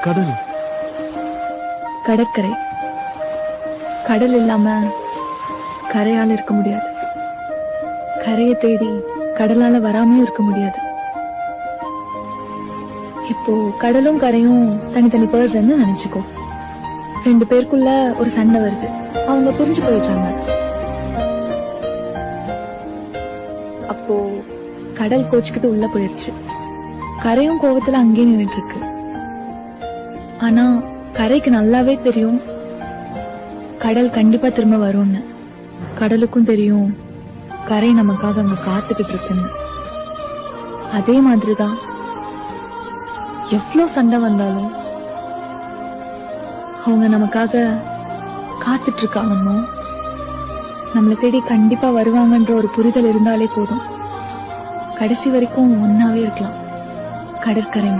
கடல். கடற்கரை. கடல் இல்லாம கரையால இருக்க முடியாது. கரையை தேடி கடலால வராமையும் இருக்க முடியாது. இப்போ கடலும் கரையும் தனித்தனி பர்சன் நினைச்சுக்கோ. 2 பேருக்குள்ள ஒரு சண்டை வருது, அவங்க புரிஞ்சு போயிடுறாங்க. அப்போ கடல் கோச்சுக்கிட்டு உள்ள போயிருச்சு. கரையும் கோவத்துல அங்கேயே நின்றுட்டு இருக்கு. ஆனா கரைக்கு நல்லாவே தெரியும் கடல் கண்டிப்பா திரும்ப வரும்னு. கடலுக்கும் தெரியும் கரை நமக்காக அங்க காத்துக்கிட்டு இருக்குன்னு. அதே மாதிரிதான் எவ்வளவு சண்டை வந்தாலும் அவங்க நமக்காக காத்துட்டு இருக்காங்கன்னு, நம்மளை தேடி கண்டிப்பா வருவாங்கன்ற ஒரு புரிதல் இருந்தாலே போதும். கடைசி வரைக்கும் ஒன்னாவே இருக்கலாம் கடற்கரை.